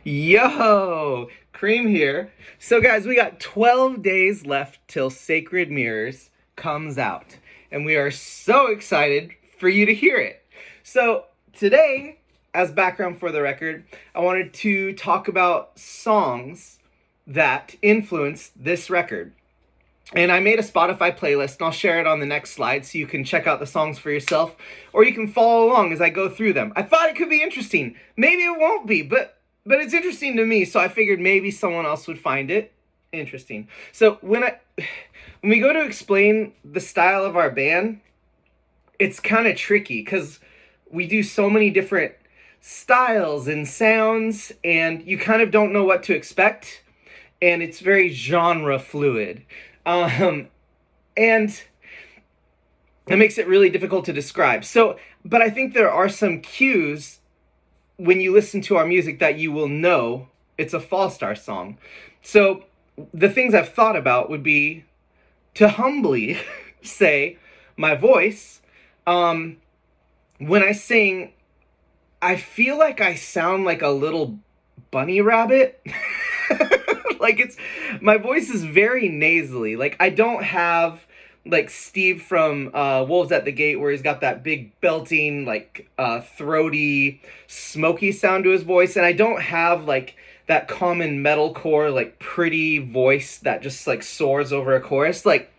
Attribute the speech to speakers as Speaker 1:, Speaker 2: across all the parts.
Speaker 1: Yo, Cream here. So, guys, we got 12 days left till Sacred Mirrors comes out, and we are so excited for you to hear it. So, today, as background for the record, I wanted to talk about songs that influenced this record. And I made a Spotify playlist, and I'll share it on the next slide so you can check out the songs for yourself, or you can follow along as I go through them. I thought it could be interesting. Maybe it won't be, but it's interesting to me, so I figured maybe someone else would find it interesting. So when we go to explain the style of our band, it's kind of tricky because we do so many different styles and sounds, and you kind of don't know what to expect, and it's very genre fluid. And it makes it really difficult to describe. So, but I think there are some cues when you listen to our music that you will know it's a Fall Star song. So, the things I've thought about would be to humbly say my voice. When I sing, I feel like I sound like a little bunny rabbit. Like my voice is very nasally. Like I don't have like Steve from Wolves at the Gate, where he's got that big belting, like throaty, smoky sound to his voice, and I don't have like that common metalcore like pretty voice that just like soars over a chorus. Like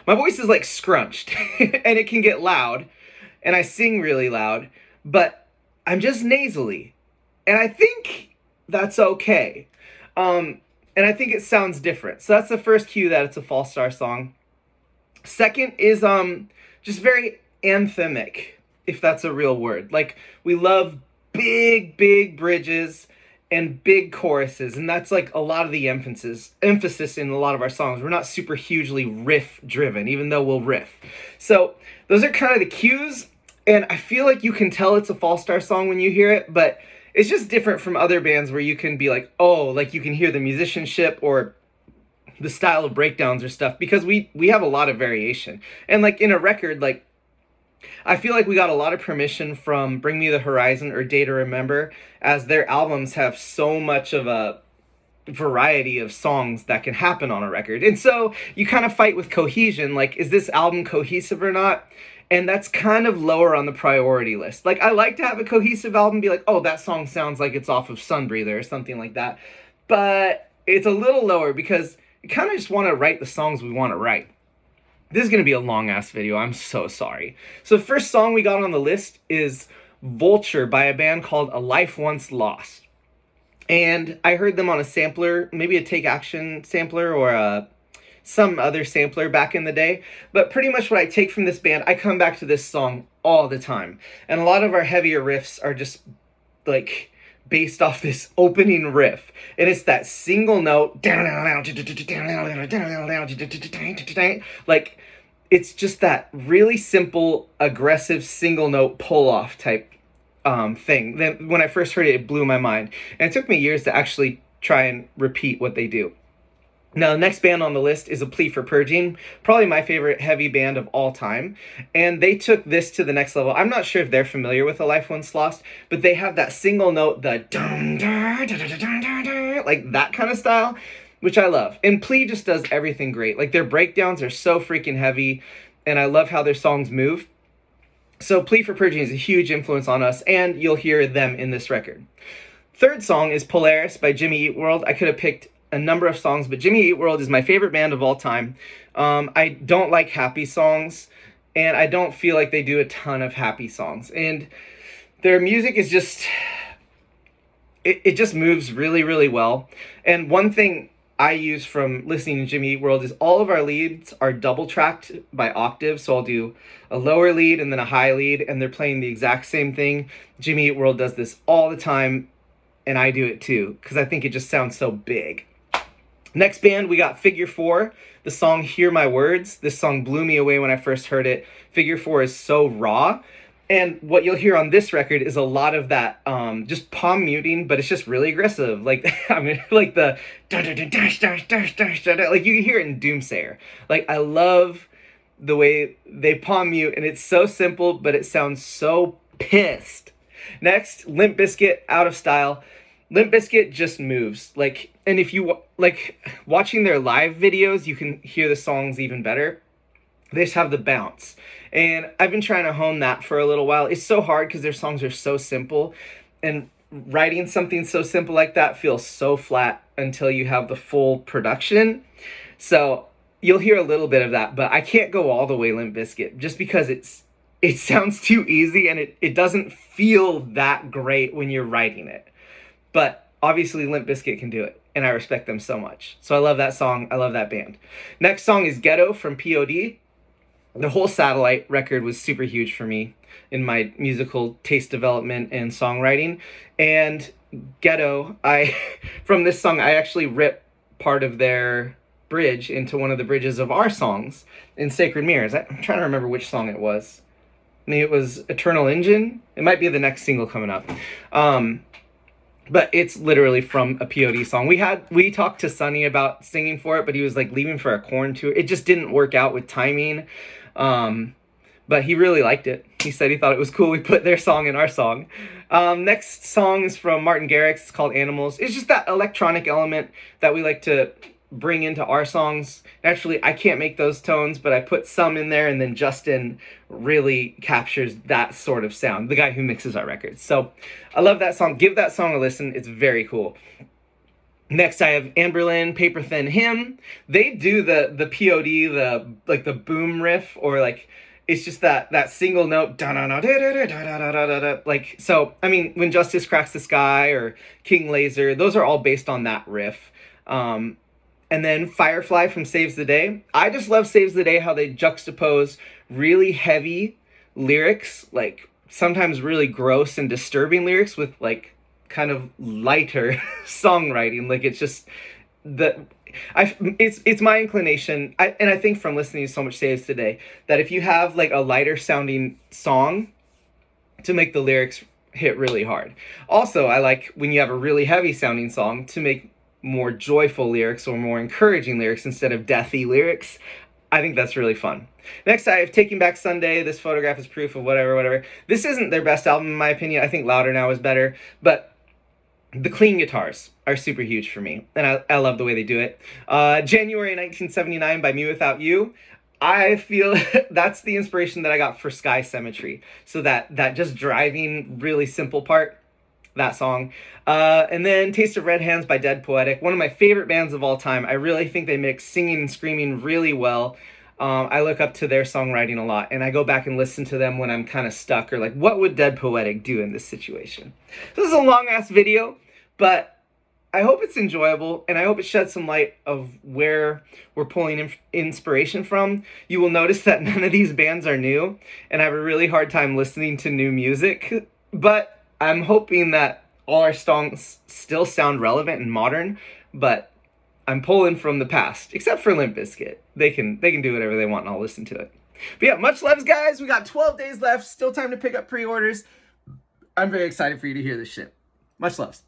Speaker 1: my voice is like scrunched, and it can get loud, and I sing really loud, but I'm just nasally, and I think that's okay. And I think it sounds different. So that's the first cue that it's a Fall Star song. Second is just very anthemic, if that's a real word. Like we love big bridges and big choruses, and that's like a lot of the emphasis in a lot of our songs. We're not super hugely riff driven, even though we'll riff. So those are kind of the cues, and I feel like you can tell it's a Fall Star song when you hear it, but it's just different from other bands where you can be like, oh, like you can hear the musicianship or the style of breakdowns or stuff, because we have a lot of variation. And like in a record, like I feel like we got a lot of permission from Bring Me the Horizon or Day to Remember, as their albums have so much of a variety of songs that can happen on a record. And so you kind of fight with cohesion, like is this album cohesive or not? And that's kind of lower on the priority list. Like I like to have a cohesive album, be like, oh, that song sounds like it's off of Sunbreather or something like that. But it's a little lower because we kind of just want to write the songs we want to write. This is going to be a long ass video. I'm so sorry. So the first song we got on the list is Vulture by a band called A Life Once Lost. And I heard them on a sampler, maybe a Take Action sampler or some other sampler back in the day. But pretty much what I take from this band, I come back to this song all the time. And a lot of our heavier riffs are just like based off this opening riff. And it's that single note. Like it's just that really simple, aggressive single note pull off type thing. Then when I first heard it, it blew my mind. And it took me years to actually try and repeat what they do. Now, the next band on the list is A Plea for Purging, probably my favorite heavy band of all time. And they took this to the next level. I'm not sure if they're familiar with A Life Once Lost, but they have that single note, the dun, dun, dun, dun, dun, dun, dun, like that kind of style, which I love. And Plea just does everything great. Like their breakdowns are so freaking heavy, and I love how their songs move. So Plea for Purging is a huge influence on us, and you'll hear them in this record. Third song is Polaris by Jimmy Eat World. I could have picked a number of songs, but Jimmy Eat World is my favorite band of all time. I don't like happy songs, and I don't feel like they do a ton of happy songs. And their music is just, it just moves really well. And one thing I use from listening to Jimmy Eat World is all of our leads are double tracked by octave. So I'll do a lower lead and then a high lead, and they're playing the exact same thing. Jimmy Eat World does this all the time, and I do it too, because I think it just sounds so big. Next band, we got Figure 4, the song Hear My Words. This song blew me away when I first heard it. Figure 4 is so raw. And what you'll hear on this record is a lot of that just palm muting, but it's just really aggressive. Like, I mean, like the like you can hear it in Doomsayer. Like, I love the way they palm mute, and it's so simple, but it sounds so pissed. Next, Limp Bizkit, Out of Style. Limp Bizkit just moves. Like, and if you like watching their live videos, you can hear the songs even better. They just have the bounce. And I've been trying to hone that for a little while. It's so hard because their songs are so simple. And writing something so simple like that feels so flat until you have the full production. So you'll hear a little bit of that, but I can't go all the way Limp Bizkit just because it sounds too easy and it doesn't feel that great when you're writing it. But obviously Limp Bizkit can do it, and I respect them so much. So I love that song. I love that band. Next song is Ghetto from POD. The whole Satellite record was super huge for me in my musical taste development and songwriting. And Ghetto, I from this song, I actually ripped part of their bridge into one of the bridges of our songs in Sacred Mirrors. I'm trying to remember which song it was. Maybe it was Eternal Engine. It might be the next single coming up. But it's literally from a POD song. We talked to Sonny about singing for it, but he was like leaving for a Korn tour. It just didn't work out with timing. But he really liked it. He said he thought it was cool we put their song in our song. Next song is from Martin Garrix. It's called Animals. It's just that electronic element that we like to bring into our songs. Actually, I can't make those tones, but I put some in there, and then Justin really captures that sort of sound, the guy who mixes our records. So I love that song. Give that song a listen. It's very cool. Next, I have Anberlin, Paper Thin Hymn. They do the POD, the boom riff, or like it's just that single note, da da da da da da da da da. Like, so I mean, when Justice Cracks the Sky or King Laser, those are all based on that riff. And then Firefly from Saves the Day. I just love Saves the Day, how they juxtapose really heavy lyrics, like sometimes really gross and disturbing lyrics with like kind of lighter songwriting. Like it's just it's my inclination, and I think from listening to so much Saves Today, that if you have like a lighter sounding song, to make the lyrics hit really hard. Also, I like when you have a really heavy sounding song to make more joyful lyrics or more encouraging lyrics instead of deathy lyrics. I think that's really fun. Next, I have Taking Back Sunday. This photograph is proof of whatever. This isn't their best album in my opinion. I think Louder Now is better, but the clean guitars are super huge for me, and I love the way they do it. January 1979 by Me Without You. I feel that's the inspiration that I got for Sky Symmetry. So that just driving, really simple part, that song. And then Taste of Red Hands by Dead Poetic, one of my favorite bands of all time. I really think they mix singing and screaming really well. I look up to their songwriting a lot, and I go back and listen to them when I'm kind of stuck, or like, what would Dead Poetic do in this situation? This is a long-ass video, but I hope it's enjoyable, and I hope it sheds some light of where we're pulling inspiration from. You will notice that none of these bands are new, and I have a really hard time listening to new music, but I'm hoping that all our songs still sound relevant and modern, but I'm pulling from the past, except for Limp Bizkit. They can do whatever they want, and I'll listen to it. But yeah, much loves, guys. We got 12 days left. Still time to pick up pre-orders. I'm very excited for you to hear this shit. Much loves.